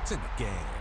points in the game.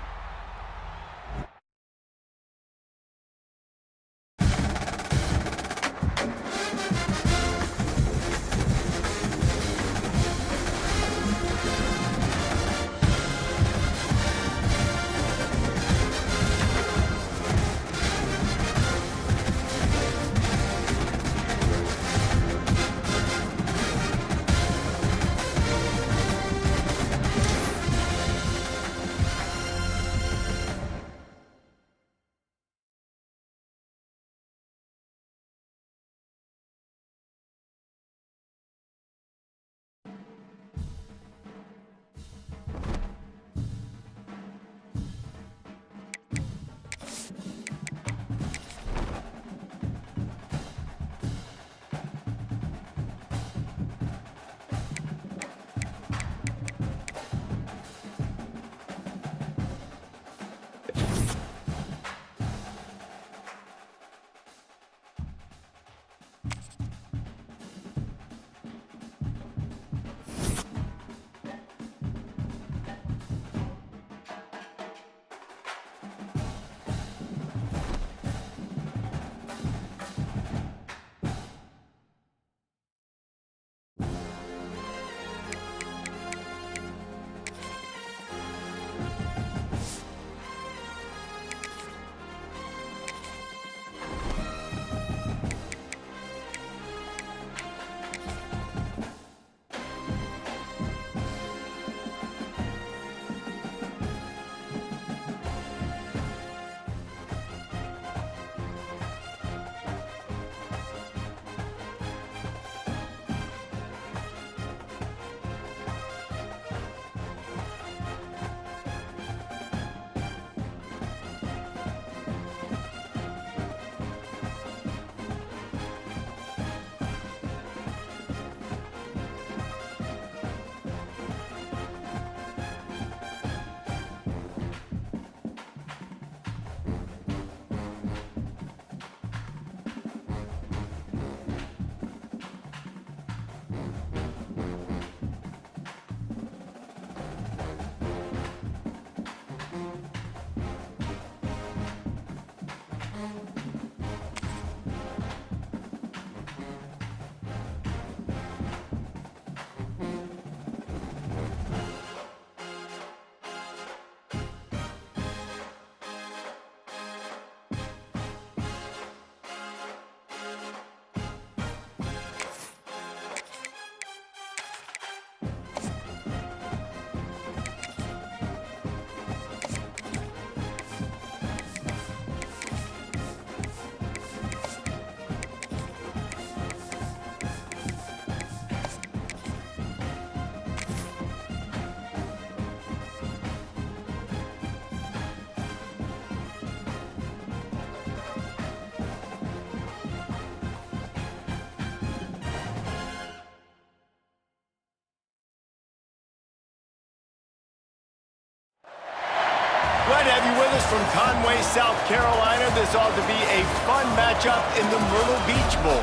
Glad to have you with us from Conway, South Carolina. This ought to be a fun matchup in the Myrtle Beach Bowl.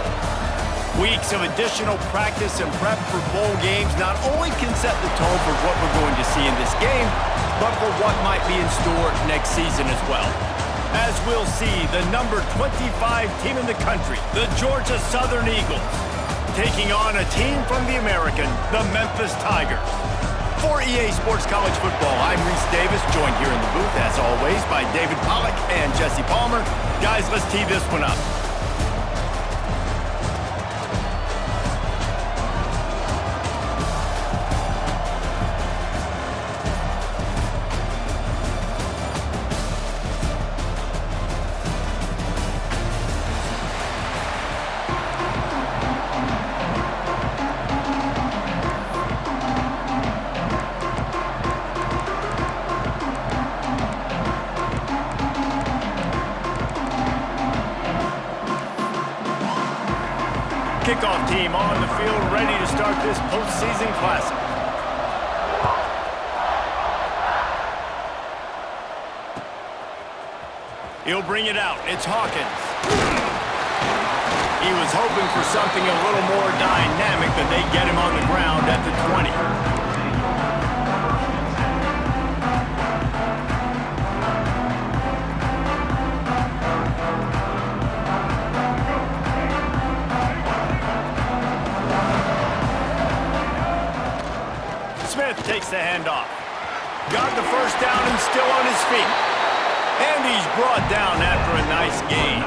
Weeks of additional practice and prep for bowl games not only can set the tone for what we're going to see in this game, but for what might be in store next season as well. As we'll see, the number 25 team in the country, the Georgia Southern Eagles, taking on a team from the American, the Memphis Tigers. For EA Sports College Football, I'm Reese Davis, joined here in the booth, as always, by David Pollack and Jesse Palmer. Guys, let's tee this one up. Kickoff team on the field, ready to start this postseason classic. He'll bring it out. It's Hawkins. He was hoping for something a little more dynamic, but they get him on the ground at the 20. takes the handoff. Got the first down and still on his feet. And he's brought down after a nice gain.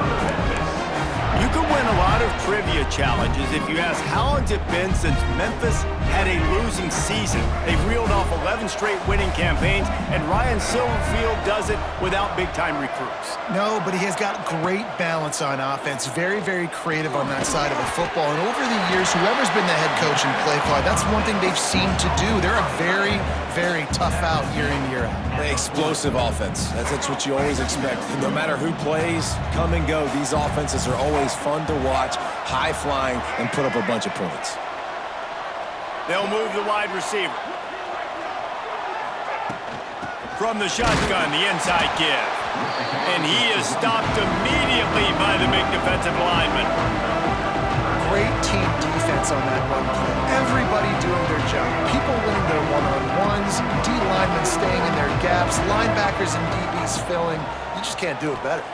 You can win a lot of trivia challenges if you ask how long it's been since Memphis had a losing season. They've reeled off 11 straight winning campaigns, and Ryan Silverfield does it without big-time recruits. No, but he has got great balance on offense. Very, very creative on that side of the football. And over the years, whoever's been the head coach in play call, that's one thing they've seemed to do. They're a very, very tough out year in, year out. Explosive offense. That's what you always expect. No matter who plays, come and go, these offenses are always fun to watch, high-flying, and put up a bunch of points. They'll move the wide receiver. From the shotgun, the inside give. And he is stopped immediately by the big defensive lineman. Great team defense on that run play. Everybody doing their job. People winning their one-on-ones, D linemen staying in their gaps, linebackers and DBs filling. You just can't do it better.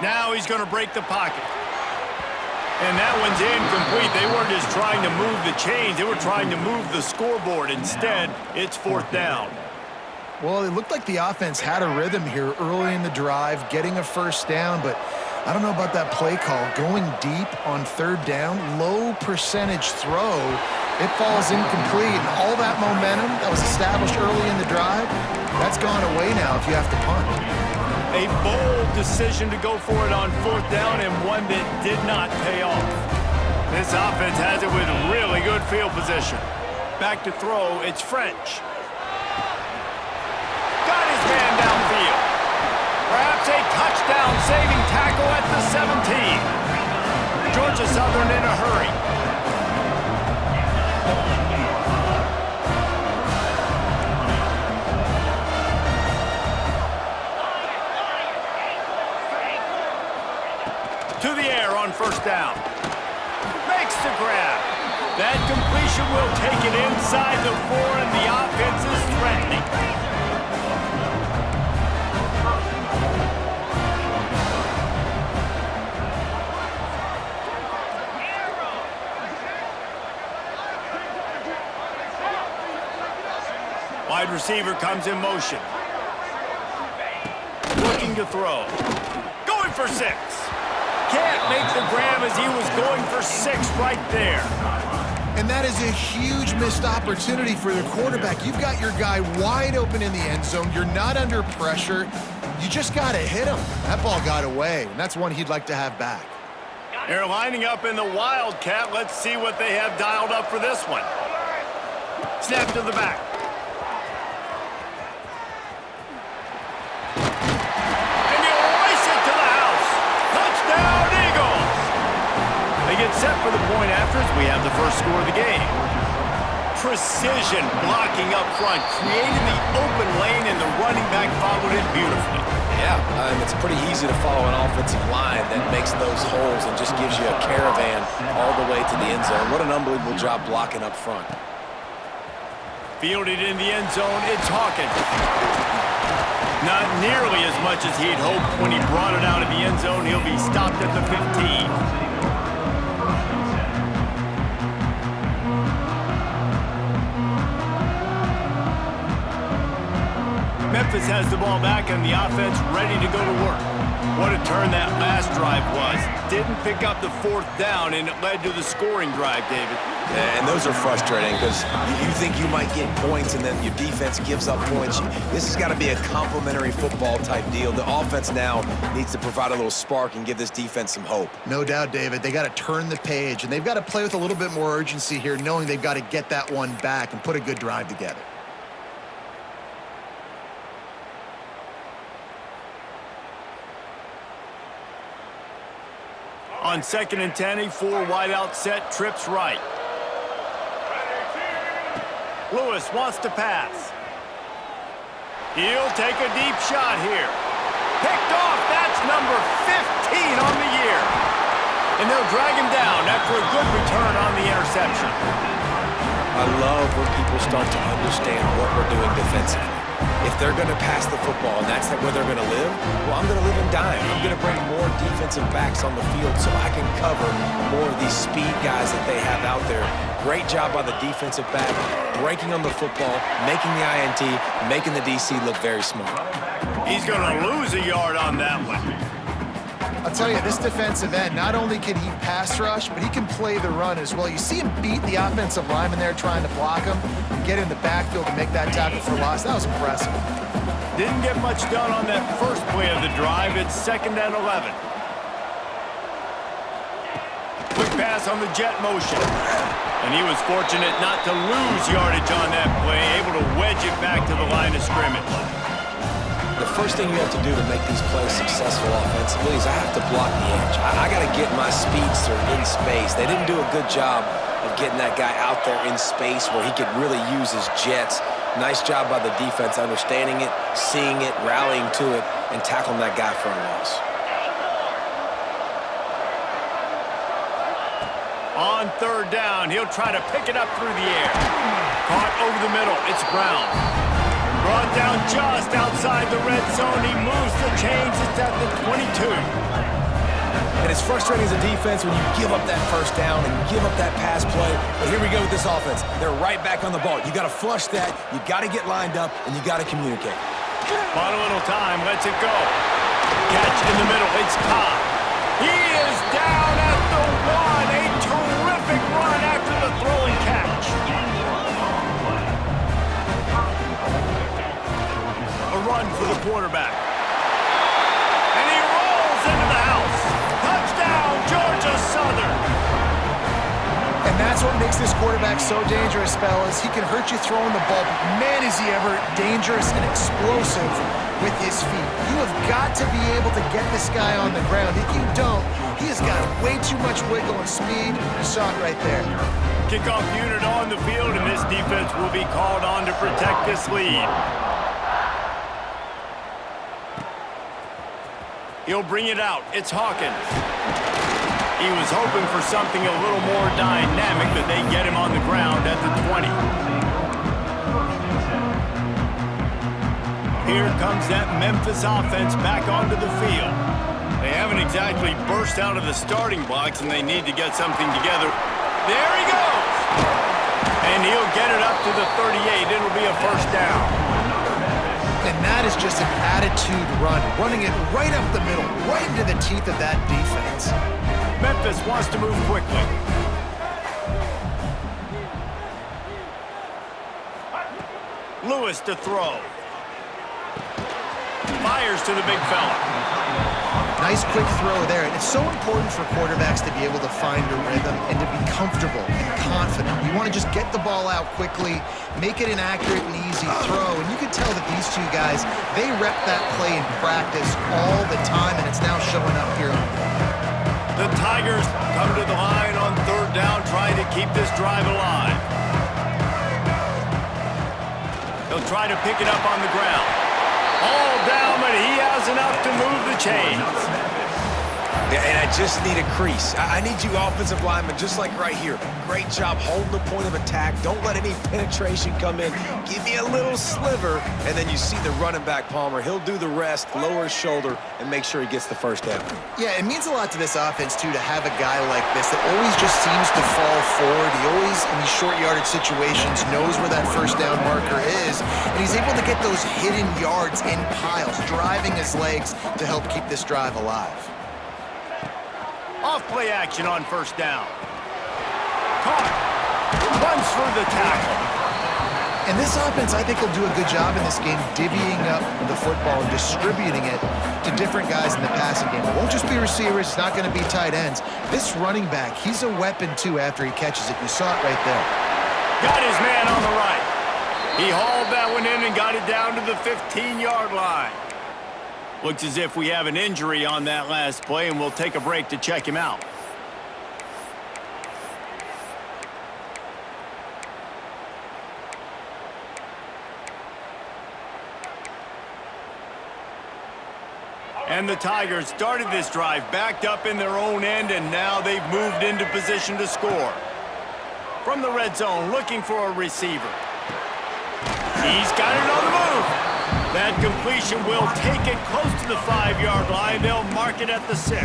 Now he's going to break the pocket. And that one's incomplete. They weren't just trying to move the chains. They were trying to move the scoreboard. Instead, it's fourth down. Well, it looked like the offense had a rhythm here early in the drive, getting a first down, but I don't know about that play call. Going deep on third down, low percentage throw, it falls incomplete. And all that momentum that was established early in the drive, that's gone away now if you have to punt. A bold decision to go for it on fourth down, and one that did not pay off. This offense has it with really good field position. Back to throw, it's French. Got his man downfield. Perhaps a touchdown-saving tackle at the 17. Georgia Southern in a hurry. To the air on first down. Makes the grab. That completion will take it inside the 4, and the offense is threatening. Wide receiver comes in motion. Looking to throw. Going for 6. Can't make the grab as he was going for 6 right there. And that is a huge missed opportunity for the quarterback. You've got your guy wide open in the end zone. You're not under pressure. You just got to hit him. That ball got away, and that's one he'd like to have back. They're lining up in the Wildcat. Let's see what they have dialed up for this one. Snap to the back. Set for the point after as we have the first score of the game. Precision blocking up front, creating the open lane, and the running back followed it beautifully. Yeah, it's pretty easy to follow an offensive line that makes those holes and just gives you a caravan all the way to the end zone. What an unbelievable job blocking up front. Fielded in the end zone, it's Hawkins. Not nearly as much as he'd hoped when he brought it out of the end zone. He'll be stopped at the 15. Memphis has the ball back and the offense ready to go to work. What a turn that last drive was. Didn't pick up the fourth down, and it led to the scoring drive, David. And those are frustrating because you think you might get points and then your defense gives up points. This has got to be a complimentary football type deal. The offense now needs to provide a little spark and give this defense some hope. No doubt, David. They got to turn the page, and they've got to play with a little bit more urgency here, knowing they've got to get that one back and put a good drive together. On 2nd and 10, a 4 wide out set, trips right. Lewis wants to pass. He'll take a deep shot here. Picked off, that's number 15 on the year. And they'll drag him down after a good return on the interception. I love when people start to understand what we're doing defensively. If they're going to pass the football and that's where they're going to live, well, I'm going to live and die. I'm going to bring more defensive backs on the field so I can cover more of these speed guys that they have out there. Great job by the defensive back, breaking on the football, making the INT, making the DC look very smart. He's going to lose a yard on that one. I'll tell you, this defensive end, not only can he pass rush, but he can play the run as well. You see him beat the offensive lineman there trying to block him and get in the backfield to make that tackle for loss. That was impressive. Didn't get much done on that first play of the drive. It's 2nd and 11. Quick pass on the jet motion. And he was fortunate not to lose yardage on that play, able to wedge it back to the line of scrimmage. The first thing you have to do to make these plays successful offensively is I have to block the edge. I got to get my speedster in space. They didn't do a good job of getting that guy out there in space where he could really use his jets. Nice job by the defense understanding it, seeing it, rallying to it, and tackling that guy for a loss. On 3rd down, he'll try to pick it up through the air. Caught over the middle. It's Brown. Brought down just outside the red zone. He moves the chains. It's at the 22. And it's frustrating as a defense when you give up that first down and you give up that pass play. But here we go with this offense. They're right back on the ball. You got to flush that. You got to get lined up, and you got to communicate. Final little time. Lets it go. Catch in the middle. It's Cobb. He is down at the 1. A terrific run after the throw and catch. A run for the quarterback. And he rolls into the house. Touchdown, Georgia Southern. And that's what makes this quarterback so dangerous, fellas. He can hurt you throwing the ball, but man, is he ever dangerous and explosive with his feet. You have got to be able to get this guy on the ground. If you don't, he has got way too much wiggle and speed. You saw it right there. Kickoff unit on the field, and this defense will be called on to protect this lead. He'll bring it out. It's Hawkins. He was hoping for something a little more dynamic, but they get him on the ground at the 20. Here comes that Memphis offense back onto the field. They haven't exactly burst out of the starting blocks, and they need to get something together. There he goes! And he'll get it up to the 38. It'll be a first down. And that is just an attitude run, running it right up the middle, right into the teeth of that defense. Memphis wants to move quickly. Lewis to throw. Fires to the big fella. Nice quick throw there. And it's so important for quarterbacks to be able to find a rhythm and to be comfortable and confident. You want to just get the ball out quickly, make it an accurate and easy throw. And you can tell that these two guys, they rep that play in practice all the time, and it's now showing up here on film. The Tigers come to the line on 3rd down, trying to keep this drive alive. They'll try to pick it up on the ground. All down, but he has enough to move the chains. Yeah, and I just need a crease. I need you offensive linemen, just like right here. Great job holding the point of attack. Don't let any penetration come in. Give me a little sliver, and then you see the running back, Palmer. He'll do the rest, lower his shoulder, and make sure he gets the first down. Yeah, it means a lot to this offense, too, to have a guy like this that always just seems to fall forward. He always, in these short yardage situations, knows where that first down marker is, and he's able to get those hidden yards in piles, driving his legs to help keep this drive alive. Off play action on 1st down. Caught. Runs for the tackle. And this offense, I think, will do a good job in this game divvying up the football and distributing it to different guys in the passing game. It won't just be receivers. It's not going to be tight ends. This running back, he's a weapon, too, after he catches it. You saw it right there. Got his man on the right. He hauled that one in and got it down to the 15-yard line. Looks as if we have an injury on that last play, and we'll take a break to check him out. And the Tigers started this drive backed up in their own end, and now they've moved into position to score. From the red zone, looking for a receiver. He's got it on the move. That completion will take it close to the 5-yard line. They'll mark it at the 6.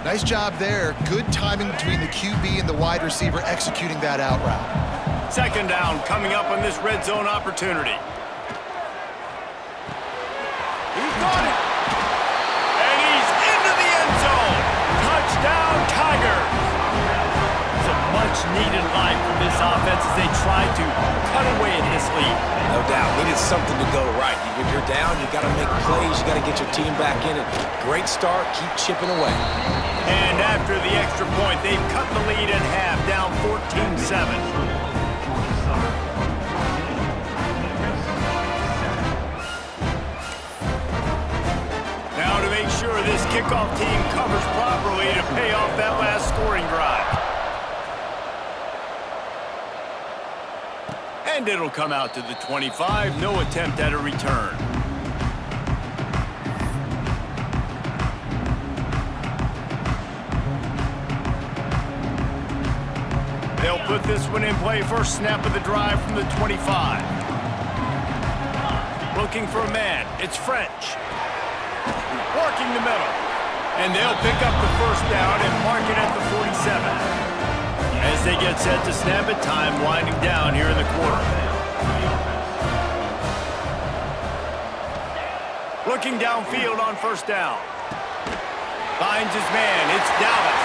Nice job there. Good timing between the QB and the wide receiver executing that out route. Second down coming up on this red zone opportunity. He's got it. And he's into the end zone. Touchdown, Tigers. Some much-needed life from this offense as they try to cut away at this lead. No doubt. Needed something to go right. If you're down, you got to make plays. You got to get your team back in it. Great start. Keep chipping away. And after the extra point, they've cut the lead in half, down 14-7. Sure this kickoff team covers properly to pay off that last scoring drive. And it'll come out to the 25. No attempt at a return. They'll put this one in play. First snap of the drive from the 25. Looking for a man. It's French. Working the middle. And they'll pick up the first down and mark it at the 47. As they get set to snap it, time winding down here in the quarter. Looking downfield on first down. Finds his man. It's Dallas.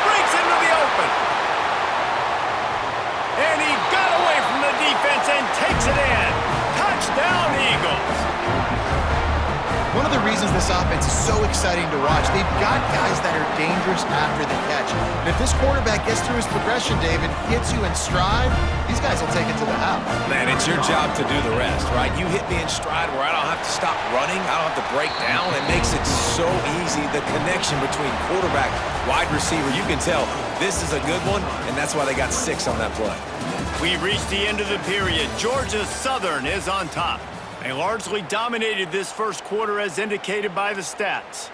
Breaks into the open. And he got away from the defense and takes it in. Touchdown, Eagles. One of the reasons this offense is so exciting to watch, they've got guys that are dangerous after the catch. And if this quarterback gets through his progression, David, hits you in stride, these guys will take it to the house. Man, it's your job to do the rest, right? You hit me in stride where I don't have to stop running. I don't have to break down. It makes it so easy. The connection between quarterback, wide receiver, you can tell this is a good one, and that's why they got 6 on that play. We've reached the end of the period. Georgia Southern is on top. They largely dominated this first quarter as indicated by the stats.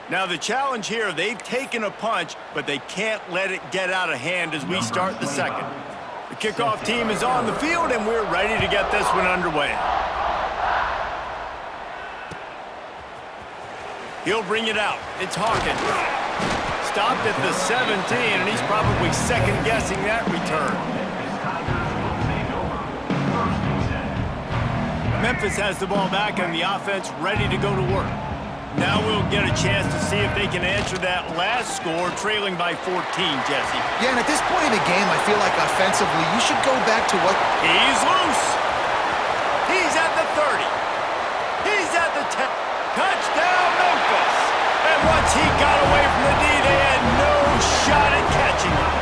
Now the challenge here, they've taken a punch, but they can't let it get out of hand as we start the second. The kickoff team is on the field and we're ready to get this one underway. He'll bring it out. It's Hawkins. Stopped at the 17 and he's probably second-guessing that return. Memphis has the ball back and the offense ready to go to work. Now we'll get a chance to see if they can answer that last score, trailing by 14, Jesse. Yeah, and at this point in the game, I feel like offensively, you should go back to what... He's loose. He's at the 30. He's at the 10. Touchdown, Memphis. And once he got away from the D, they had no shot at catching him.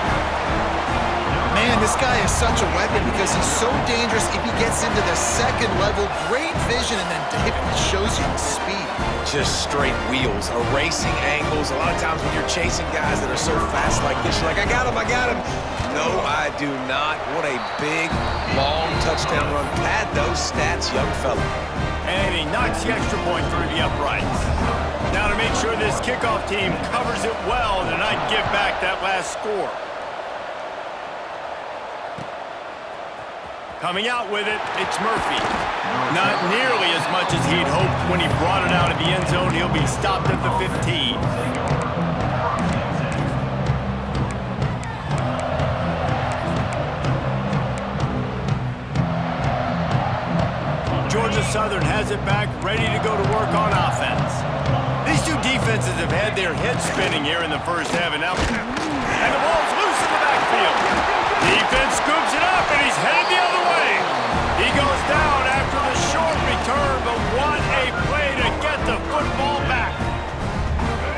Man, this guy is such a weapon because he's so dangerous if he gets into the second level. Great vision, and then David shows you the speed. Just straight wheels, erasing angles. A lot of times when you're chasing guys that are so fast like this, you're like, I got him, I got him. No, I do not. What a big, long touchdown run. Pad those stats, young fella. And he knocks the extra point through the uprights. Now to make sure this kickoff team covers it well and not give back that last score. Coming out with it, it's Murphy. Not nearly as much as he'd hoped when he brought it out of the end zone. He'll be stopped at the 15. Georgia Southern has it back, ready to go to work on offense. These two defenses have had their heads spinning here in the first half, and the ball's loose in the backfield. Defense scoops it up, and he's headed the other way. He goes down after the short return, but what a play to get the football back.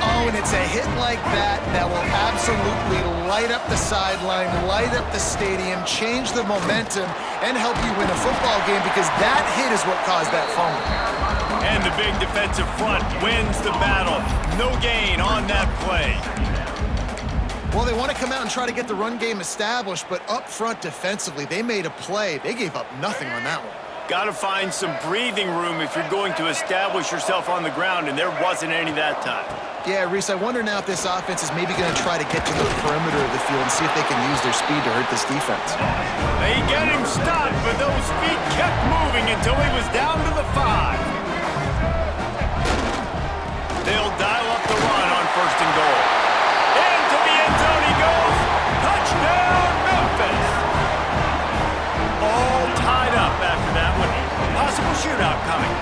Oh, and it's a hit like that that will absolutely light up the sideline, light up the stadium, change the momentum, and help you win a football game because that hit is what caused that fumble. And the big defensive front wins the battle. No gain on that play. Well, they want to come out and try to get the run game established, but up front defensively, they made a play. They gave up nothing on that one. Got to find some breathing room if you're going to establish yourself on the ground, and there wasn't any that time. Yeah, Reese, I wonder now if this offense is maybe going to try to get to the perimeter of the field and see if they can use their speed to hurt this defense. They get him stopped, but those feet kept moving until he was down to the 5. They'll dial up the run on 1st and goal. Into the end zone he goes. Touchdown, Memphis. All tied up after that one. Possible shootout coming.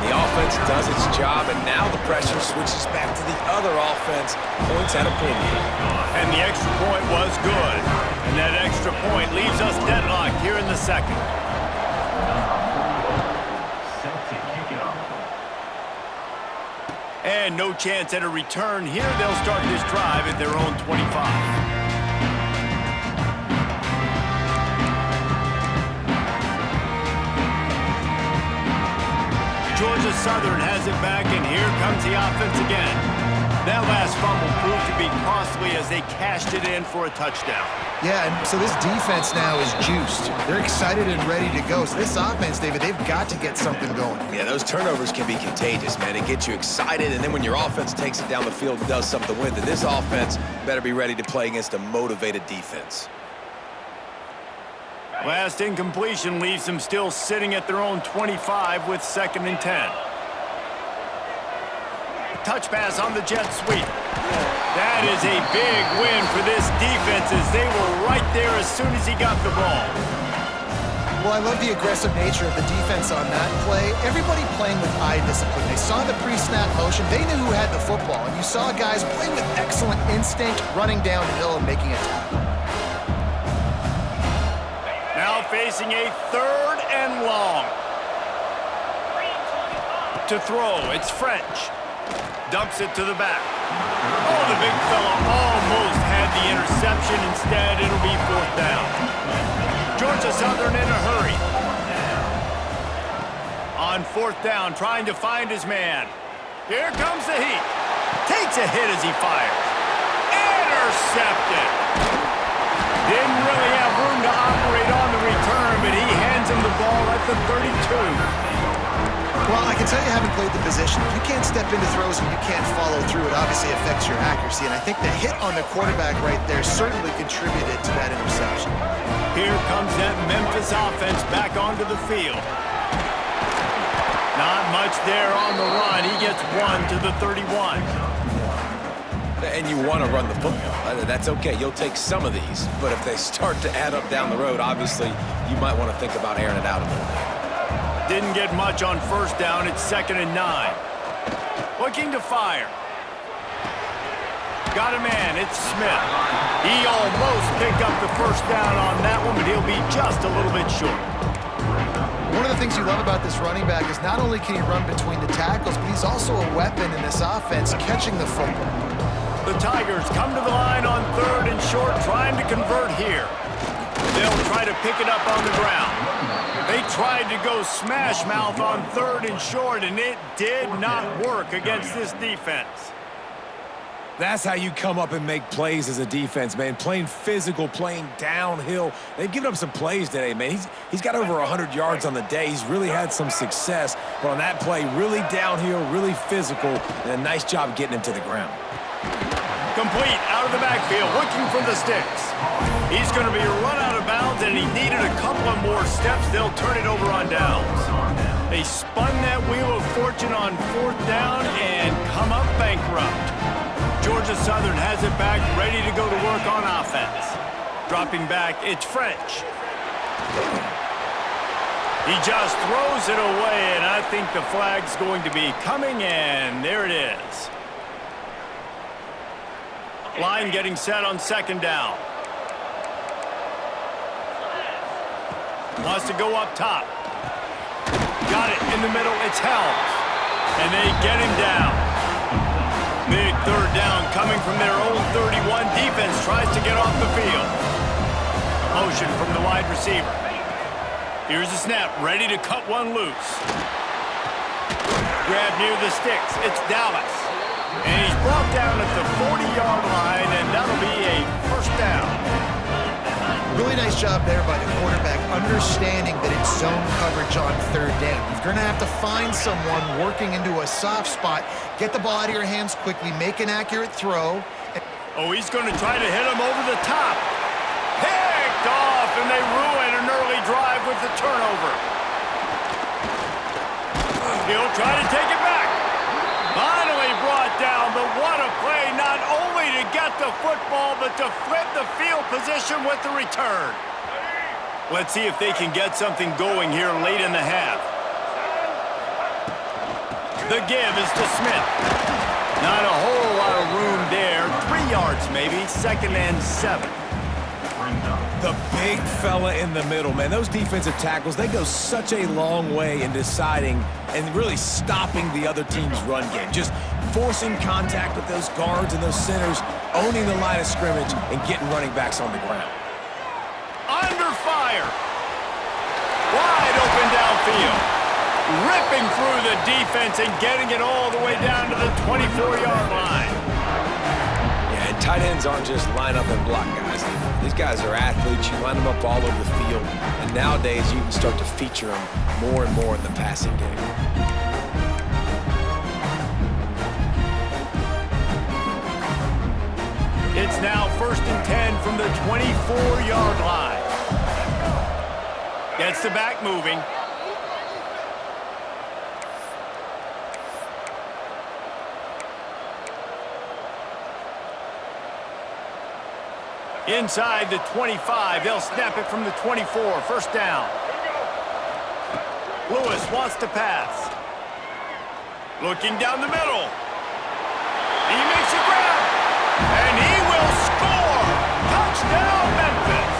The offense does its job, and now the pressure switches back to the other offense. Points at a premium. And the extra point was good. And that extra point leaves us deadlocked here in the second. And no chance at a return here. They'll start this drive at their own 25. Georgia Southern has it back, and here comes the offense again. That last fumble proved to be costly as they cashed it in for a touchdown. Yeah, and so this defense now is juiced. They're excited and ready to go. So this offense, David, they've got to get something going. Yeah, those turnovers can be contagious, man. It gets you excited, and then when your offense takes it down the field and does something with it, this offense better be ready to play against a motivated defense. Last incompletion leaves them still sitting at their own 25 with 2nd and 10. Touch pass on the jet sweep. That is a big win for this defense as they were right there as soon as he got the ball. Well, I love the aggressive nature of the defense on that play. Everybody playing with eye discipline. They saw the pre-snap motion. They knew who had the football. And you saw guys play with excellent instinct, running downhill and making a tackle. Now facing a 3rd and long. To throw, it's French. Dumps it to the back. Oh, the big fella almost had the interception. Instead, it'll be 4th down. Georgia Southern in a hurry. On 4th down, trying to find his man. Here comes the heat. Takes a hit as he fires. Intercepted. Didn't really have room to operate on the return, but he hands him the ball at the 32. Well, I can tell you haven't played the position. If you can't step into throws and you can't follow through, it obviously affects your accuracy. And I think the hit on the quarterback right there certainly contributed to that interception. Here comes that Memphis offense back onto the field. Not much there on the run. He gets 1 to the 31. And you want to run the football. That's okay. You'll take some of these. But if they start to add up down the road, obviously, you might want to think about airing it out a little bit. Didn't get much on 1st down. It's 2nd and 9. Looking to fire. Got a man. It's Smith. He almost picked up the 1st down on that one, but he'll be just a little bit short. One of the things you love about this running back is not only can he run between the tackles, but he's also a weapon in this offense, catching the football. The Tigers come to the line on 3rd and short, trying to convert here. They'll try to pick it up on the ground. They tried to go smash mouth on 3rd and short, and it did not work against this defense. That's how you come up and make plays as a defense, man. Playing physical, playing downhill. They've given up some plays today, man. He's got over 100 yards on the day. He's really had some success. But on that play, really downhill, really physical, and a nice job getting him to the ground. Complete out of the backfield, looking for the sticks. He's going to be run out of bounds, and he needed a couple of more steps. They'll turn it over on downs. They spun that wheel of fortune on 4th down and come up bankrupt. Georgia Southern has it back, ready to go to work on offense. Dropping back, it's French. He just throws it away, and I think the flag's going to be coming, and there it is. Line getting set on 2nd down. Wants to go up top. Got it in the middle. It's Helms. And they get him down. Big 3rd down coming from their own 31. Defense tries to get off the field. Motion from the wide receiver. Here's the snap. Ready to cut one loose. Grab near the sticks. It's Dallas. And he's brought down at the 40-yard line, and that'll be a 1st down. Really nice job there by the quarterback, understanding that it's zone coverage on third down. You're going to have to find someone working into a soft spot, get the ball out of your hands quickly, make an accurate throw. Oh, he's going to try to hit him over the top. Picked off, and they ruin an early drive with the turnover. He'll try to take it back. Finally brought down, but what a play, not only to get the football, but to flip the field position with the return. Let's see if they can get something going here late in the half. The give is to Smith. Not a whole lot of room there. 3 yards maybe, 2nd and 7. The big fella in the middle, man. Those defensive tackles, they go such a long way in deciding and really stopping the other team's run game. Just forcing contact with those guards and those centers, owning the line of scrimmage, and getting running backs on the ground. Under fire. Wide open downfield. Ripping through the defense and getting it all the way down to the 24-yard line. Yeah, and tight ends aren't just line up and block guys. These guys are athletes. You line them up all over the field. And nowadays, you can start to feature them more and more in the passing game. It's now 1st and 10 from the 24-yard line. Gets the back moving. Inside the 25, they'll snap it from the 24, 1st down. Lewis wants to pass. Looking down the middle. He makes a grab, and he will score! Touchdown, Memphis!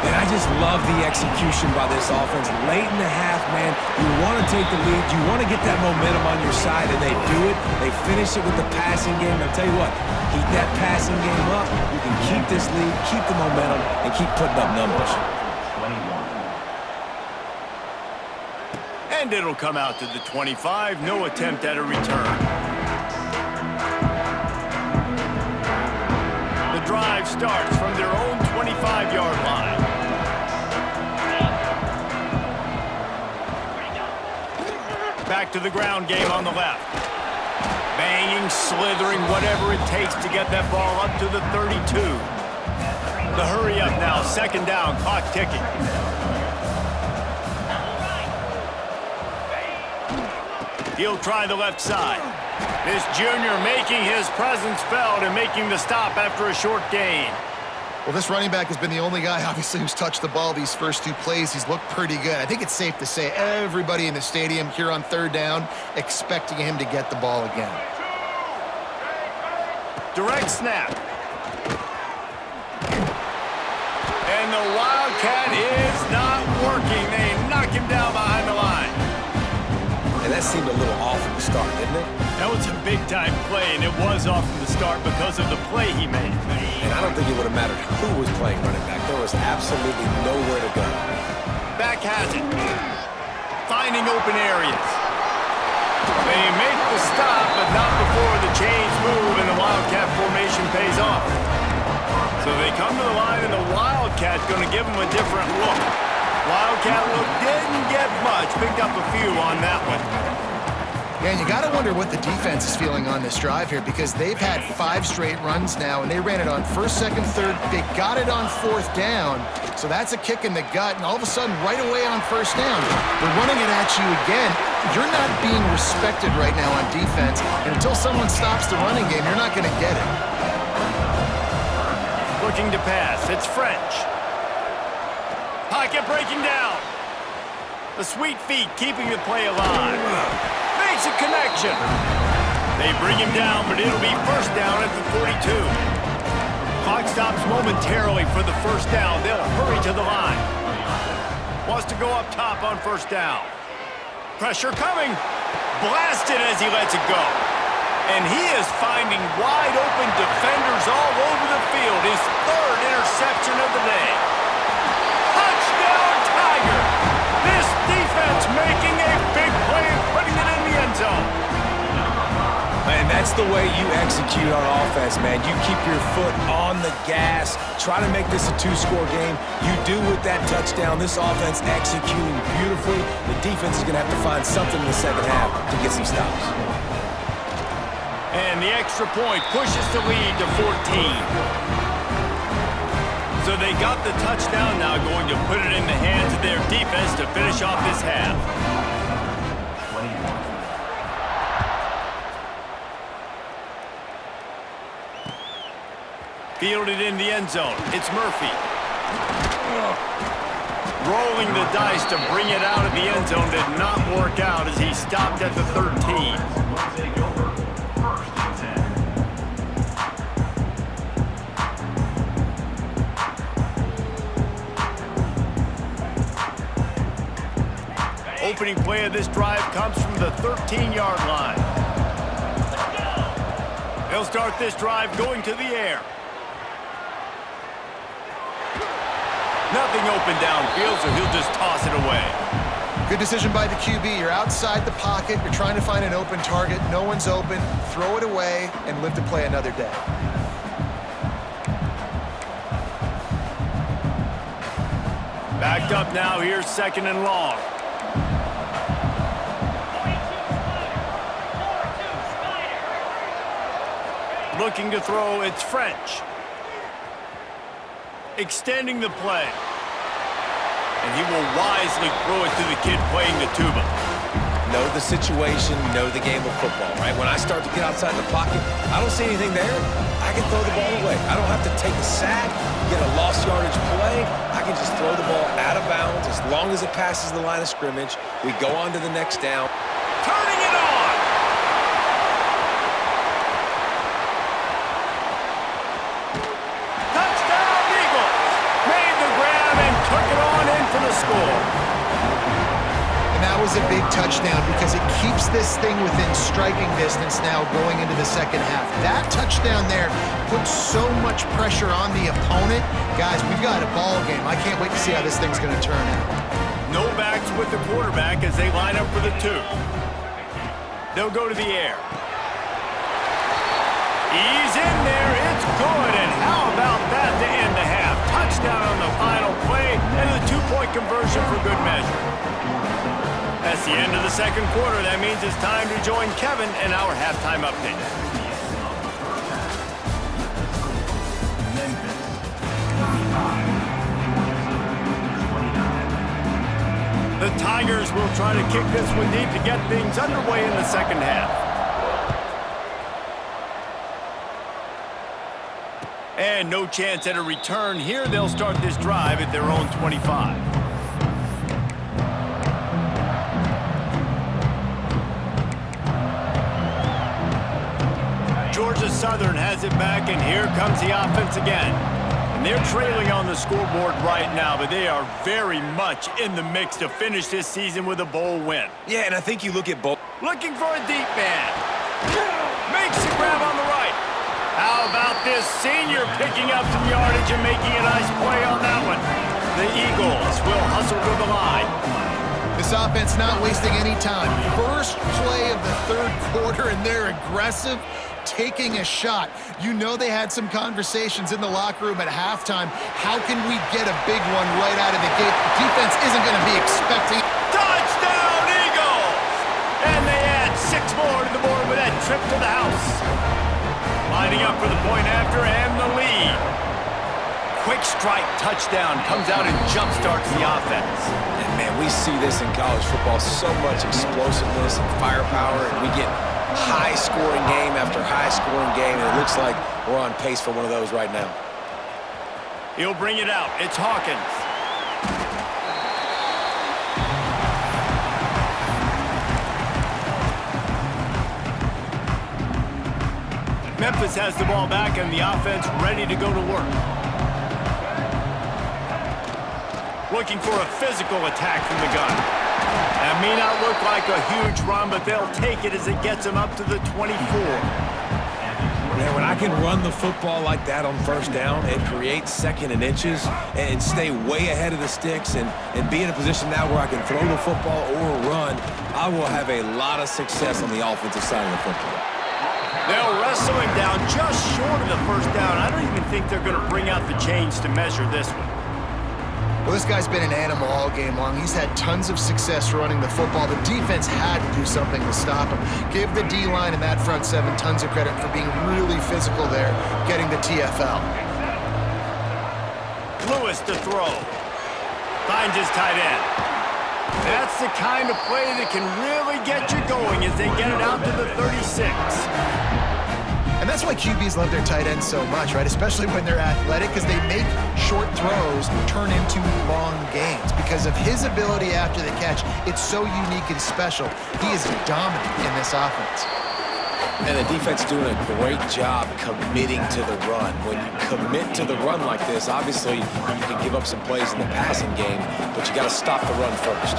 And I just love the execution by this offense. Late in the half, man, you want to take the lead. You want to get that momentum on your side, and they do it. They finish it with the passing game. I'll tell you what, keep that passing game up. You can keep this lead, keep the momentum, and keep putting up numbers. And it'll come out to the 25. No attempt at a return. The drive starts from their own 25-yard line. Back to the ground game on the left. Banging, slithering, whatever it takes to get that ball up to the 32. The hurry up now, 2nd down, clock ticking. He'll try the left side. This junior making his presence felt and making the stop after a short gain. Well, this running back has been the only guy, obviously, who's touched the ball these first 2 plays. He's looked pretty good. I think it's safe to say everybody in the stadium here on 3rd down expecting him to get the ball again. Direct snap. And the Wildcat is not working. They knock him down behind the line. And that seemed a little off in the start, didn't it? That was a big-time play, and it was off from the start because of the play he made. And I don't think it would have mattered who was playing running back. There was absolutely nowhere to go. Back has it. Finding open areas. They make the stop, but not before the chains move and the Wildcat formation pays off. So they come to the line, and the Wildcat's going to give them a different look. Wildcat look didn't get much. Picked up a few on that one. Yeah, and you got to wonder what the defense is feeling on this drive here, because they've had 5 straight runs now, and they ran it on 1st, 2nd, 3rd. They got it on 4th down, so that's a kick in the gut, and all of a sudden, right away on 1st down, they're running it at you again. You're not being respected right now on defense, and until someone stops the running game, you're not going to get it. Looking to pass. It's French. Pocket breaking down. The sweet feet keeping the play alive. Makes a connection. They bring him down, but it'll be 1st down at the 42. Clock stops momentarily for the 1st down. They'll hurry to the line. Wants to go up top on 1st down. Pressure coming. Blasted as he lets it go. And he is finding wide open defenders all over the field. His 3rd interception of the day. Touchdown, Tiger! This defense making a big play and putting it in the end zone. And that's That's the way you execute on offense, man. You keep your foot on the gas. Try to make this a two-score game. You do with that touchdown. This offense executing beautifully. The defense is going to have to find something in the second half to get some stops. And the extra point pushes the lead to 14. So they got the touchdown, now going to put it in the hands of their defense to finish off this half. Fielded in the end zone. It's Murphy. Rolling the dice to bring it out of the end zone did not work out as he stopped at the 13. Opening play of this drive comes from the 13-yard line. They'll start this drive going to the air. Nothing open downfield, so he'll just toss it away. Good decision by the QB. You're outside the pocket. You're trying to find an open target. No one's open. Throw it away and live to play another day. Backed up now. Here's second and long. Looking to throw, it's French. Extending the play. And he will wisely throw it to the kid playing the tuba. Know the situation, know the game of football, right? When I start to get outside the pocket, I don't see anything there. I can throw the ball away. I don't have to take a sack, get a lost yardage play. I can just throw the ball out of bounds as long as it passes the line of scrimmage. We go on to the next down. Turning it on! Score. And that was a big touchdown because it keeps this thing within striking distance now going into the second half. That touchdown there puts so much pressure on the opponent. Guys, we've got a ball game. I can't wait to see how this thing's going to turn out. No backs with the quarterback as they line up for the two. They'll go to the air. He's in there. It's good. And how about that to end the half? Touchdown on the final play and the two-point conversion for good measure. That's the end of the second quarter. That means it's time to join Kevin in our halftime update. The Tigers will try to kick this one deep to get things underway in the second half. And no chance at a return here. They'll start this drive at their own 25. Georgia Southern has it back, and here comes the offense again. And they're trailing on the scoreboard right now, but they are very much in the mix to finish this season with a bowl win. Yeah, and I think you look at both. Looking for a deep man. Makes the grab on the right. How about this senior picking up some yardage and making a nice play on that one? The Eagles will hustle to the line. This offense not wasting any time. First play of the third quarter, and they're aggressive, taking a shot. You know they had some conversations in the locker room at halftime. How can we get a big one right out of the gate? Defense isn't going to be expecting. Touchdown, Eagles! And they add 6 more to the board with that trip to the house. Lining up for the point after and the lead. Quick strike touchdown comes out and jumpstarts the offense. And man, we see this in college football, so much explosiveness and firepower, and we get high-scoring game after high-scoring game, and it looks like we're on pace for one of those right now. He'll bring it out. It's Hawkins. Memphis has the ball back and the offense ready to go to work. Looking for a physical attack from the gun. That may not look like a huge run, but they'll take it as it gets them up to the 24. Man, when I can run the football like that on first down and create second and inches and stay way ahead of the sticks and be in a position now where I can throw the football or run, I will have a lot of success on the offensive side of the football. They'll wrestle him down just short of the first down. I don't even think they're going to bring out the chains to measure this one. Well, this guy's been an animal all game long. He's had tons of success running the football. The defense had to do something to stop him. Give the D-line and that front seven tons of credit for being really physical there, getting the TFL. Lewis to throw. Finds his tight end. That's the kind of play that can really get you going as they get it out to the 36. And that's why QBs love their tight ends so much, right? Especially when they're athletic, because they make short throws turn into long gains. Because of his ability after the catch, it's so unique and special. He is dominant in this offense. And the defense doing a great job committing to the run. When you commit to the run like this, obviously you can give up some plays in the passing game, but you got to stop the run first.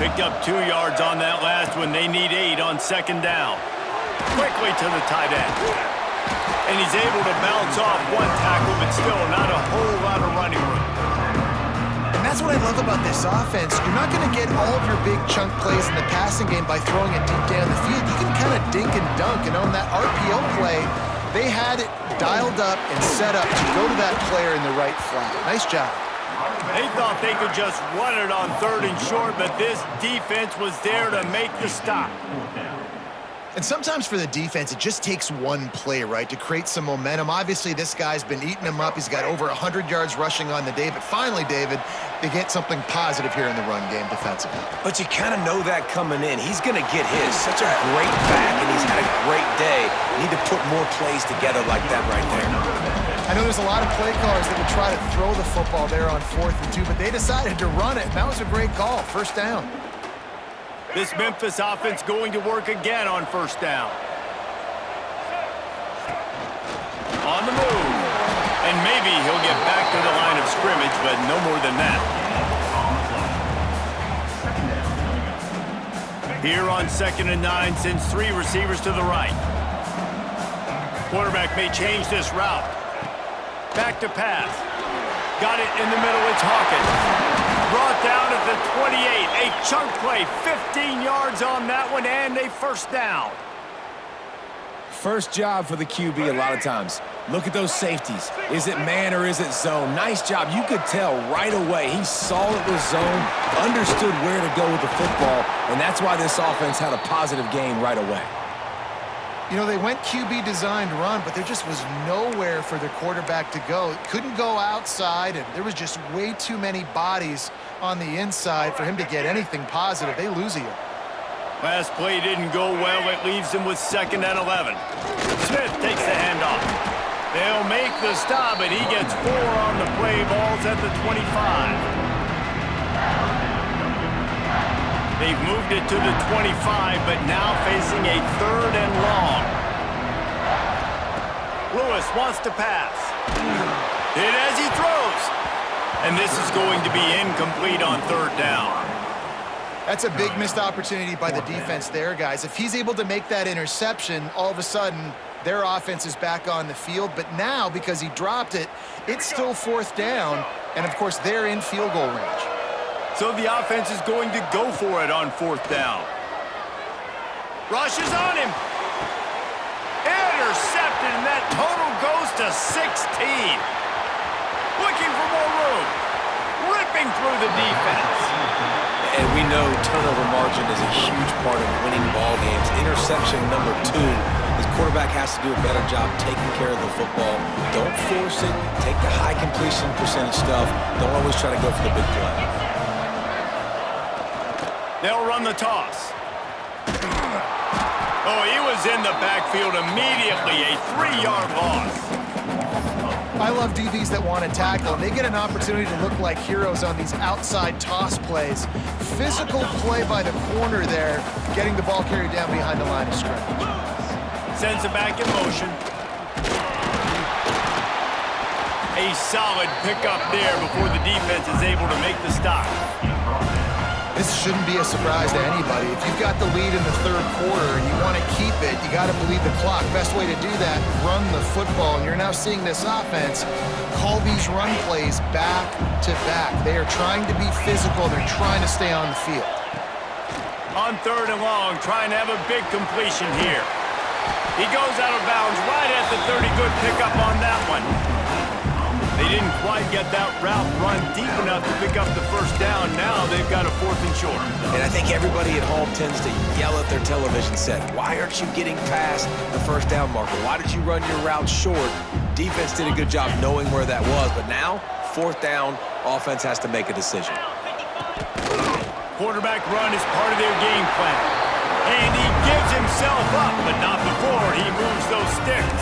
Picked up 2 yards on that last one. They need 8 on second down. Quickly to the tight end. And he's able to bounce off one tackle, but still not a whole lot of running room. And that's what I love about this offense. You're not going to get all of your big chunk plays in the passing game by throwing it deep down the field. You can kind of dink and dunk. And on that RPO play, they had it dialed up and set up to go to that player in the right flat. Nice job. They thought they could just run it on 3rd and short, but this defense was there to make the stop. And sometimes for the defense, it just takes one play, right, to create some momentum. Obviously, this guy's been eating them up. He's got over 100 yards rushing on the day. But finally, David, they get something positive here in the run game defensively. But you kind of know that coming in. He's going to get his. Such a great back, and he's had a great day. Need to put more plays together like that right there. I know there's a lot of play callers that would try to throw the football there on 4th and 2, but they decided to run it. And that was a great call. First down. This Memphis offense going to work again on first down. On the move. And maybe he'll get back to the line of scrimmage, but no more than that. Here on 2nd and 9, sends 3 receivers to the right. Quarterback may change this route. Back to pass. Got it in the middle. It's Hawkins. Brought down at the 28. A chunk play. 15 yards on that one and a first down. First job for the QB a lot of times. Look at those safeties. Is it man or is it zone? Nice job. You could tell right away. He saw it was zone, understood where to go with the football, and that's why this offense had a positive gain right away. You know, they went QB designed run, but there just was nowhere for their quarterback to go. It couldn't go outside, and there was just way too many bodies on the inside for him to get anything positive. They lose here. Last play didn't go well. It leaves him with 2nd and 11. Smith takes the handoff. They'll make the stop, and he gets 4 on the play. Ball's at the 25. They've moved it to the 25, but now facing a 3rd and long. Lewis wants to pass. Hit as he throws. And this is going to be incomplete on 3rd down. That's a big missed opportunity by the defense there, guys. If he's able to make that interception, all of a sudden, their offense is back on the field. But now, because he dropped it, it's still 4th down. And, of course, they're in field goal range. So the offense is going to go for it on 4th down. Rush is on him. Intercepted, and that total goes to 16. Looking for more room. Ripping through the defense. And we know turnover margin is a huge part of winning ball games. Interception number 2. His quarterback has to do a better job taking care of the football. Don't force it. Take the high completion percentage stuff. Don't always try to go for the big play. They'll run the toss. Oh, he was in the backfield immediately. A 3-yard loss. I love DBs that want to tackle, and they get an opportunity to look like heroes on these outside toss plays. Physical play by the corner there, getting the ball carried down behind the line of scrimmage. Sends it back in motion. A solid pickup there before the defense is able to make the stop. This shouldn't be a surprise to anybody. If you've got the lead in the 3rd quarter and you want to keep it, you got to believe the clock. Best way to do that, run the football. And you're now seeing this offense call these run plays back to back. They are trying to be physical. They're trying to stay on the field. On 3rd and long, trying to have a big completion here. He goes out of bounds right at the 30. Good pickup on that one. They didn't quite get that route run deep enough to pick up the first down. Now they've got a 4th and short. And I think everybody at home tends to yell at their television set, why aren't you getting past the first down marker? Why did you run your route short? Defense did a good job knowing where that was, but now, 4th down, offense has to make a decision. Quarterback run is part of their game plan. And he gives himself up, but not before he moves those sticks.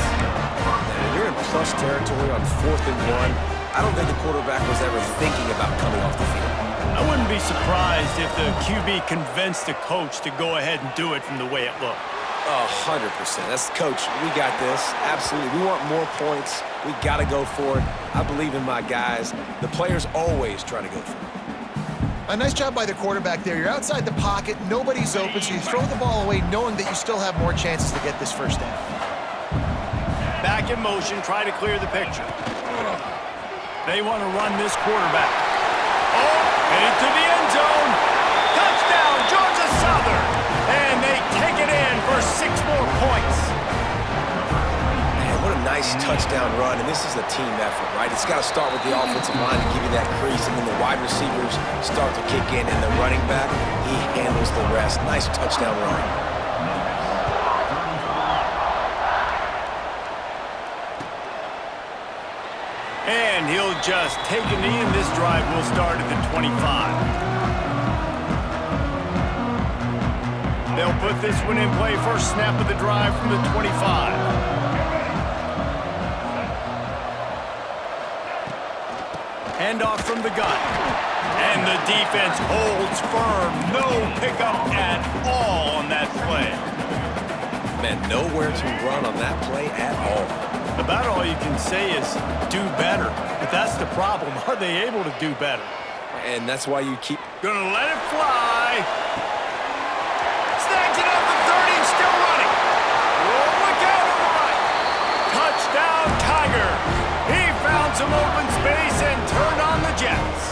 You're in plus territory on 4th and 1. I don't think the quarterback was ever thinking about coming off the field. I wouldn't be surprised if the QB convinced the coach to go ahead and do it from the way it looked. 100%. That's coach. We got this. Absolutely. We want more points. We got to go for it. I believe in my guys. The players always try to go for it. A nice job by the quarterback there. You're outside the pocket, nobody's open, so you throw the ball away knowing that you still have more chances to get this first down. Back in motion, try to clear the picture. They want to run this quarterback. Oh, headed to the end zone. Touchdown, Georgia Southern. And they take it in for 6 more points. Man, what a nice touchdown run, and this is a team effort, right? It's got to start with the offensive line to give you that crease, and then the wide receivers start to kick in, and the running back, he handles the rest. Nice touchdown run. And he'll just take a knee, and this drive will start at the 25. They'll put this one in play. First snap of the drive from the 25. Handoff from the gun. And the defense holds firm. No pickup at all on that play. Man, nowhere to run on that play at all. About all you can say is do better. But that's the problem. Are they able to do better? And that's why you keep... Gonna let it fly. Snags it up the 30, still running. Oh, look out on the right. Touchdown, Tiger. He found some open space and turned on the Jets.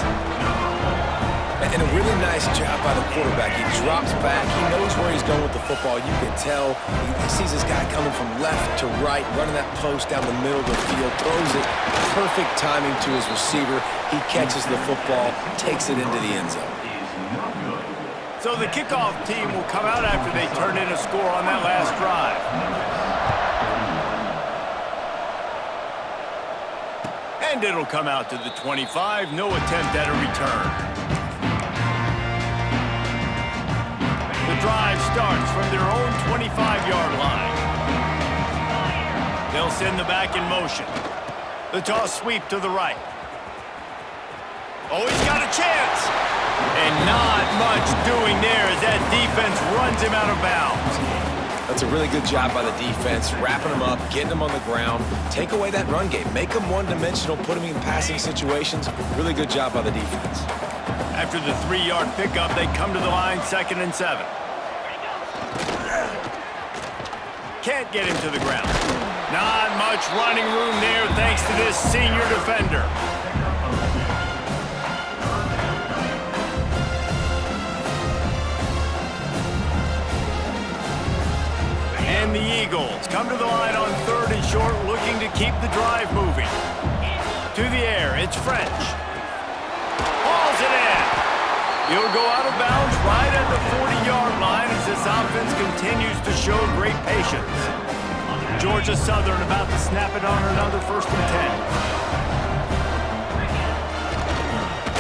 And a really nice job by the quarterback. He drops back. He knows where he's going with the football. You can tell. He sees this guy coming from left to right, running that post down the middle of the field, throws it. Perfect timing to his receiver. He catches the football, takes it into the end zone. So the kickoff team will come out after they turn in a score on that last drive. And it'll come out to the 25. No attempt at a return. The drive starts from their own 25-yard line. They'll send the back in motion. The toss sweep to the right. Oh, he's got a chance. And not much doing there as that defense runs him out of bounds. That's a really good job by the defense, wrapping him up, getting him on the ground. Take away that run game. Make him one-dimensional, put him in passing situations. Really good job by the defense. After the 3-yard pickup, they come to the line, 2nd and 7. Can't get him to the ground. Not much running room there thanks to this senior defender. And the Eagles come to the line on 3rd and short, looking to keep the drive moving. To the air, it's French. Hauls it in. He'll go out of bounds right at the 40-yard line as this offense continues to show great patience. Georgia Southern about to snap it on another 1st and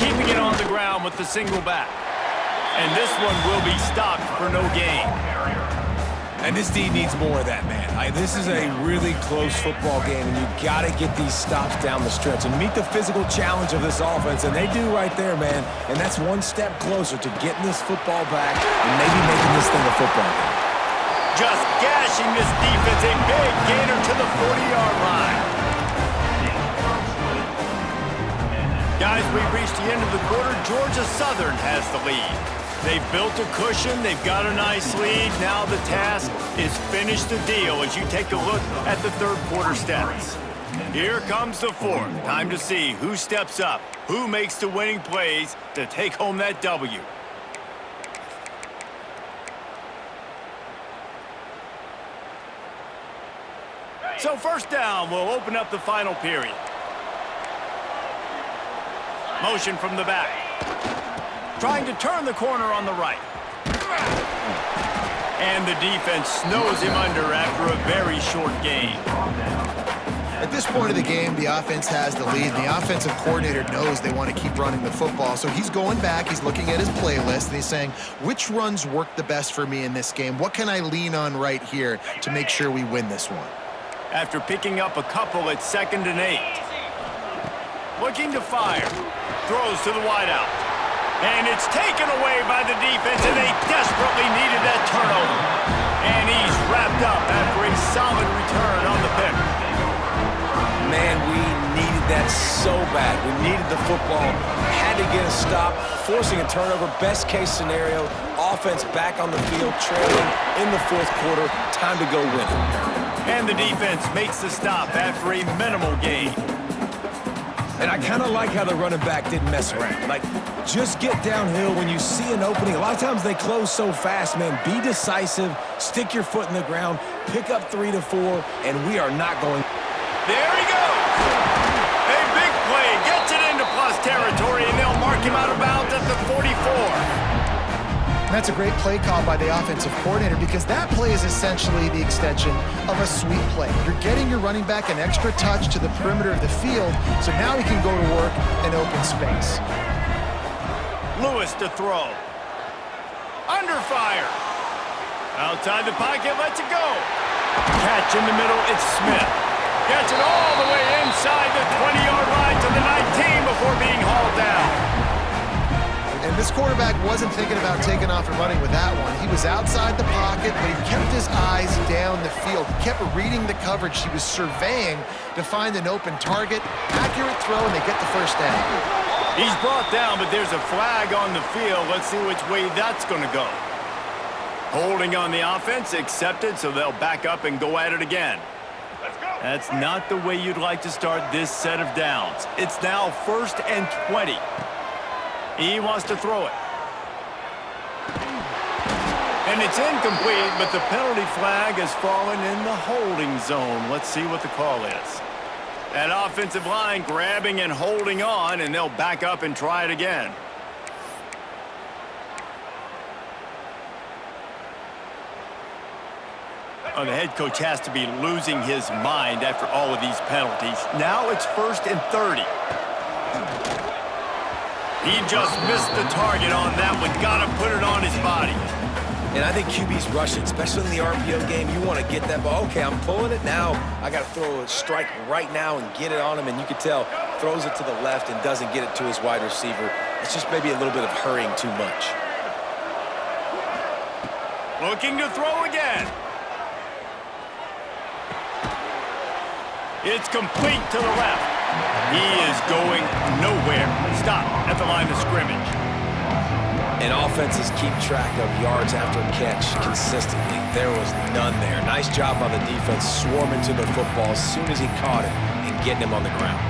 10. Keeping it on the ground with the single back. And this one will be stopped for no gain. And this D needs more of that, man. This is a really close football game, and you got to get these stops down the stretch and meet the physical challenge of this offense, and they do right there, man. And that's one step closer to getting this football back and maybe making this thing a football game. Just gashing this defense, a big gainer to the 40-yard line. Guys, we've reached the end of the quarter. Georgia Southern has the lead. They've built a cushion. They've got a nice lead. Now the task is finish the deal as you take a look at the 3rd quarter stats. Here comes the 4th. Time to see who steps up, who makes the winning plays to take home that W. So first down will open up the final period. Motion from the back. Trying to turn the corner on the right. And the defense snows him under after a very short game. At this point of the game, the offense has the lead, and the offensive coordinator knows they want to keep running the football. So he's going back, he's looking at his playlist, and he's saying, which runs work the best for me in this game? What can I lean on right here to make sure we win this one? After picking up a couple at 2nd and 8. Looking to fire. Throws to the wideout. And it's taken away by the defense, and they desperately needed that turnover. And he's wrapped up after a solid return on the pick. Man, we needed that so bad. We needed the football, had to get a stop, forcing a turnover. Best case scenario, offense back on the field, trailing in the 4th quarter. Time to go win it. And the defense makes the stop after a minimal gain. And I kind of like how the running back didn't mess around. Like, just get downhill when you see an opening. A lot of times they close so fast, man. Be decisive, stick your foot in the ground, pick up 3 to 4, and we are not going. There he goes. A big play gets it into plus territory, and they'll mark him out of bounds at the 44. That's a great play call by the offensive coordinator, because that play is essentially the extension of a sweep play. You're getting your running back an extra touch to the perimeter of the field, so now he can go to work in open space. Lewis to throw. Under fire. Outside the pocket, lets it go. Catch in the middle, it's Smith. Gets it all the way inside the 20-yard line to the 19 before being hauled down. And this quarterback wasn't thinking about taking off and running with that one. He was outside the pocket, but he kept his eyes down the field. He kept reading the coverage. He was surveying to find an open target. Accurate throw, and they get the first down. He's brought down, but there's a flag on the field. Let's see which way that's going to go. Holding on the offense, accepted, so they'll back up and go at it again. That's not the way you'd like to start this set of downs. It's now 1st and 20. He wants to throw it. And it's incomplete, but the penalty flag has fallen in the holding zone. Let's see what the call is. That offensive line grabbing and holding on, and they'll back up and try it again. Oh, the head coach has to be losing his mind after all of these penalties. Now it's 1st and 30. He just missed the target on that one. Got to put it on his body. And I think QB's rushing, especially in the RPO game. You want to get that ball. Okay, I'm pulling it now. I got to throw a strike right now and get it on him. And you can tell, throws it to the left and doesn't get it to his wide receiver. It's just maybe a little bit of hurrying too much. Looking to throw again. It's complete to the left. He is going nowhere. Stop at the line of scrimmage. And offenses keep track of yards after catch consistently. There was none there. Nice job by the defense swarming to the football as soon as he caught it and getting him on the ground.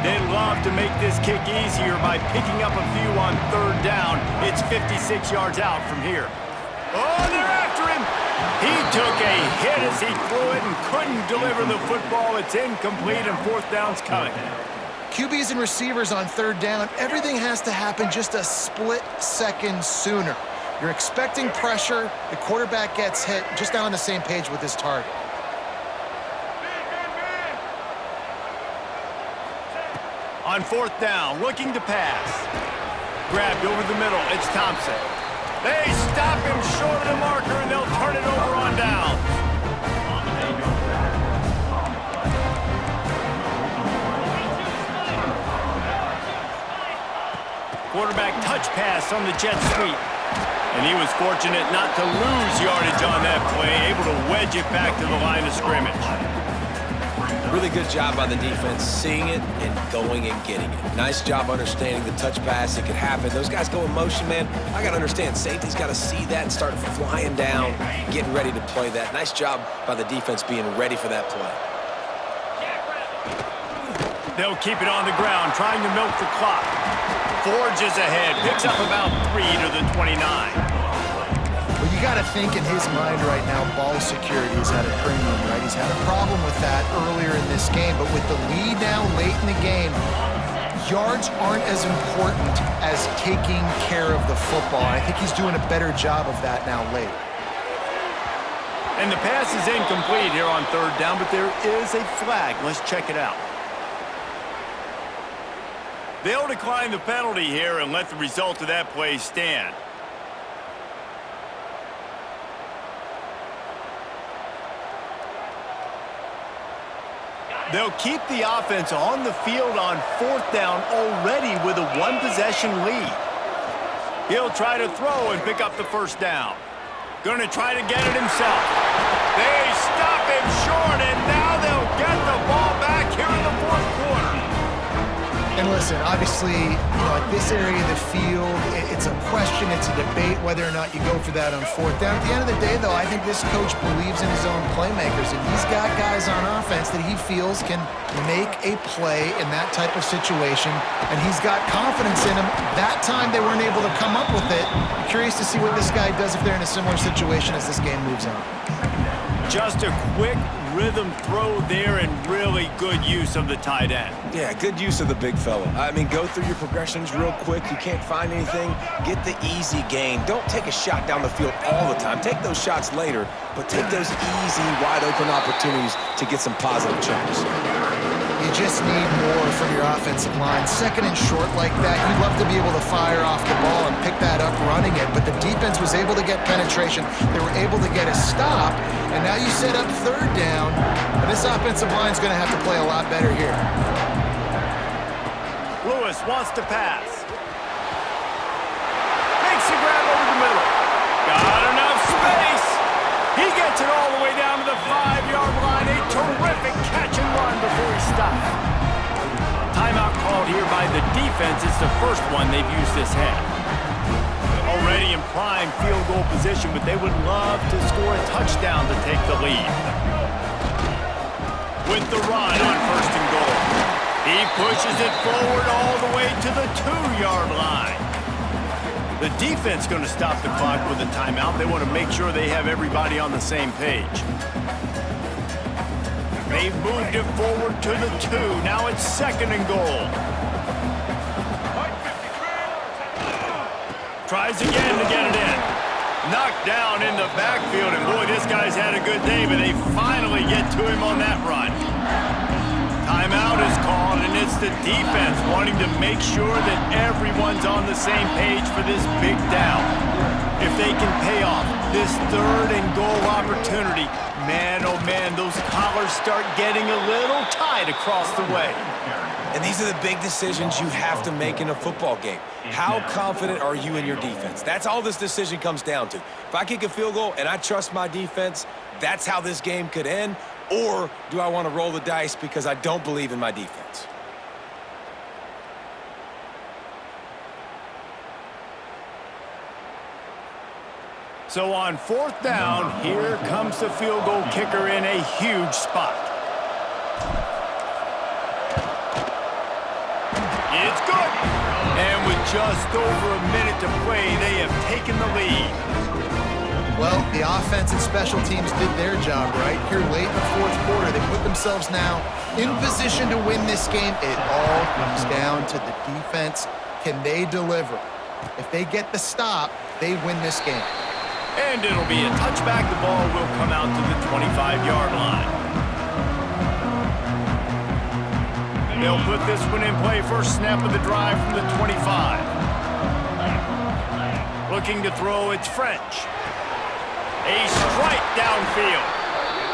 They'd love to make this kick easier by picking up a few on 3rd down. It's 56 yards out from here. Oh, they're after him. He took a hit as he threw it and couldn't deliver the football. It's incomplete, and 4th down's coming. QBs and receivers on 3rd down, everything has to happen just a split second sooner. You're expecting pressure, the quarterback gets hit, just not on the same page with his target. On 4th down, looking to pass. Grabbed over the middle, it's Thompson. They stop him short of the marker, and they'll turn it over on down. Quarterback touch pass on the jet sweep. And he was fortunate not to lose yardage on that play, able to wedge it back to the line of scrimmage. Really good job by the defense, seeing it and going and getting it. Nice job understanding the touch pass. It could happen. Those guys go in motion, man. I got to understand, safety's got to see that and start flying down, getting ready to play that. Nice job by the defense being ready for that play. They'll keep it on the ground, trying to milk the clock. Forges ahead, picks up about 3 to the 29. Well, you You got to think in his mind right now, ball security is at a premium, right? He's had a problem with that earlier in this game, but with the lead now late in the game, yards aren't as important as taking care of the football. I think he's doing a better job of that now late. And the pass is incomplete here on third down, but there is a flag. Let's check it out. They'll decline the penalty here and let the result of that play stand. They'll keep the offense on the field on fourth down already with a one-possession lead. He'll try to throw and pick up the first down. Going to try to get it himself. They stop him short, and now they'll get the ball back here in the fourth quarter. And listen, obviously, at this area of the field, it's a question, it's a debate whether or not you go for that on fourth down. At the end of the day, though, I think this coach believes in his own playmakers, and he's got guys on offense that he feels can make a play in that type of situation, and he's got confidence in them. That time they weren't able to come up with it. I'm curious to see what this guy does if they're in a similar situation as this game moves on. Just a quick rhythm throw there and really good use of the tight end. Yeah, good use of the big fella. I mean, go through your progressions real quick. You can't find anything, get the easy gain. Don't take a shot down the field all the time. Take those shots later, but take those easy, wide-open opportunities to get some positive chunks. You just need more from your offensive line. Second and short like that, you'd love to be able to fire off the ball and pick that up running it, but the defense was able to get penetration. They were able to get a stop, and now you set up third down, and this offensive line's going to have to play a lot better here. Lewis wants to pass. Makes the grab over the middle. Got enough space. He gets it all the way down to the 5-yard line. A terrific catch and run before he stopped. Timeout called here by the defense. It's the first one they've used this half. Already in prime field goal position, but they would love to score a touchdown to take the lead. With the run on first and goal. He pushes it forward all the way to the 2-yard line. The defense going to stop the clock with a timeout. They want to make sure they have everybody on the same page. They've moved it forward to the 2. Now it's second and goal. Tries again to get it in. Knocked down in the backfield, and boy, this guy's had a good day, but they finally get to him on that run. Timeout is called, and it's the defense wanting to make sure that everyone's on the same page for this big down. If they can pay off this third and goal opportunity, man, oh man, those collars start getting a little tight across the way. And these are the big decisions you have to make in a football game. How confident are you in your defense? That's all this decision comes down to. If I kick a field goal and I trust my defense, that's how this game could end. Or do I want to roll the dice because I don't believe in my defense? So on fourth down, here comes the field goal kicker in a huge spot. It's good. And with just over a minute to play, they have taken the lead. Well, the offense and special teams did their job, right? Here late in the fourth quarter, they put themselves now in position to win this game. It all comes down to the defense. Can they deliver? If they get the stop, they win this game. And it'll be a touchback. The ball will come out to the 25-yard line. They'll put this one in play. First snap of the drive from the 25. Looking to throw, it's French. A strike downfield.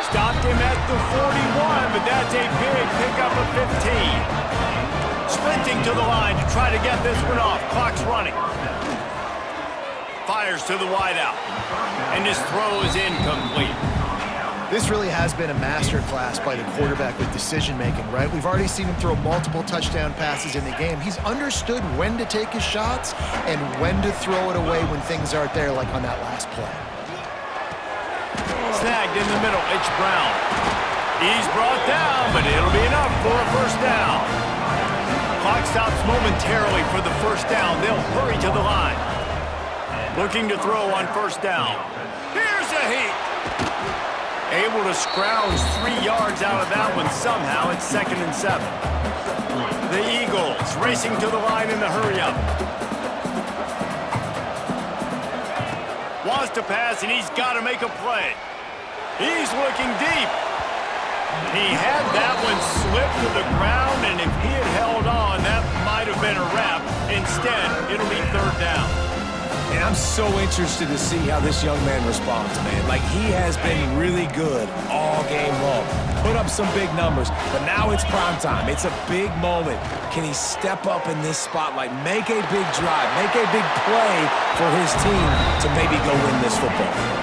Stopped him at the 41, but that's a big pickup of 15. Sprinting to the line to try to get this one off. Clock's running. Fires to the wideout. And his throw is incomplete. This really has been a masterclass by the quarterback with decision-making, right? We've already seen him throw multiple touchdown passes in the game. He's understood when to take his shots and when to throw it away when things aren't there, like on that last play. Snagged in the middle, it's Brown. He's brought down, but it'll be enough for a first down. Clock stops momentarily for the first down. They'll hurry to the line. Looking to throw on first down. Here's a heat. Able to scrounge 3 yards out of that one somehow. It's 2nd and 7. The Eagles racing to the line in the hurry-up. Wants to pass, and he's got to make a play. He's looking deep. He had that one slip to the ground, and if he had held on, that might have been a wrap. Instead, it'll be 3rd down. And I'm so interested to see how this young man responds, man. Like, he has been really good all game long. Put up some big numbers, but now it's prime time. It's a big moment. Can he step up in this spotlight, make a big drive, make a big play for his team to maybe go win this football game?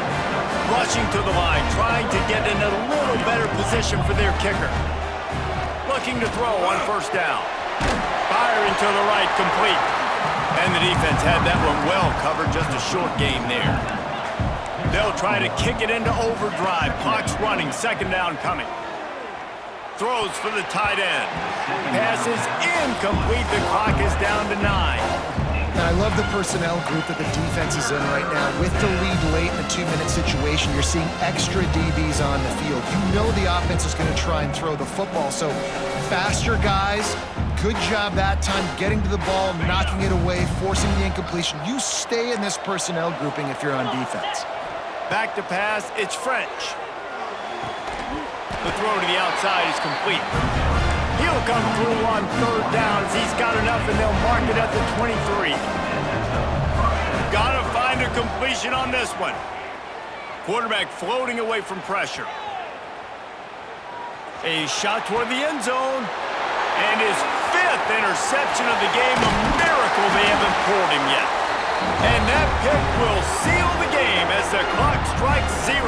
Rushing to the line, trying to get in a little better position for their kicker. Looking to throw on first down. Firing to the right, complete. And the defense had that one well covered, just a short game there. They'll try to kick it into overdrive. Clock's running, 2nd down coming. Throws for the tight end. Passes incomplete. The clock is down to 9. And I love the personnel group that the defense is in right now. With the lead late in a 2-minute situation, you're seeing extra DBs on the field. You know the offense is going to try and throw the football. So faster guys, good job that time getting to the ball, knocking it away, forcing the incompletion. You stay in this personnel grouping if you're on defense. Back to pass, it's French. The throw to the outside is complete. He'll come through on 3rd down as he's got enough, and they'll mark it at the 23. Gotta find a completion on this one. Quarterback floating away from pressure. A shot toward the end zone. And his 5th interception of the game. A miracle they haven't pulled him yet. And that pick will seal the game as the clock strikes 0.